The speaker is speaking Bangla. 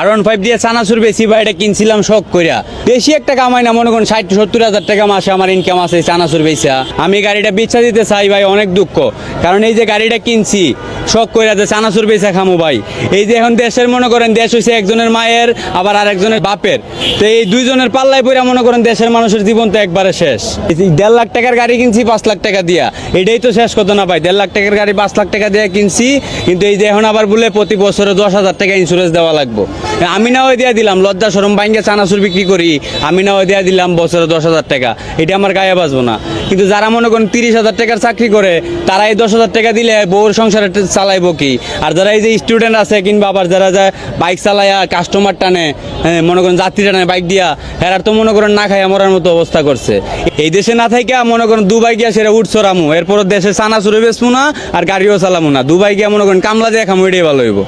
R15 দিয়ে চানাচুর বেশি বা এটা কিনছিলাম শখ কইরা, বেশি একটা কামাই না, মনে করুন 60-70 হাজার টাকা মাসে আমার ইনকাম আছে এই চানাচুর বেচা। আমি গাড়িটা বেচা দিতে চাই ভাই, অনেক দুঃখ, কারণ এই যে গাড়িটা কিনছি শখ কইরা যে চানাচুর বেচা খামো ভাই। এই যে এখন দেশের মনে করেন দেশ হইছে একজনের মায়ের আবার আরেকজনের বাপের, তো এই দুইজনের পাল্লায় পড়া মনে করেন দেশের মানুষের জীবন তো একবারে শেষ। 1.5 লাখ টাকার গাড়ি কিনছি 5 লাখ টাকা দিয়া, এটাই তো শেষ কথা না ভাই। 1.5 লাখ টাকার গাড়ি 5 লাখ টাকা দিয়ে কিনছি, কিন্তু এই যে এখন আবার বলে প্রতি বছরে 10,000 টাকা ইন্স্যুরেন্স দেওয়া লাগবে। আমি না ওই দিয়া দিলাম, লজ্জা শরম বাইঙ্গে চানাচুর বিক্রি করি, আমি না ওই দিয়া দিলাম বছরে 10,000 টাকা, এটা আমার গায়ে বাঁচবো না। কিন্তু যারা মনে করেন 30,000 টাকার চাকরি করে, তারা এই 10,000 টাকা দিলে বউর সংসারে চালাইবো কি? আর যারা এই যে স্টুডেন্ট আছে কিংবা আবার যারা যায় বাইক চালায়া কাস্টমার টানে, মনে করেন যাত্রী টানে বাইক দিয়া, এরা তো মনে করেন না খাইয়া মরার মতো অবস্থা করছে। এই দেশে না থাইকা মনে করেন দুবাই গিয়া সেটা উঠছরামু, এরপর দেশে চানাচুরে বেচবো না আর গাড়িও চালামু না, দুবাই গিয়া মনে করেন কামলা দিয়ে খামু, এটাই ভালো হইব।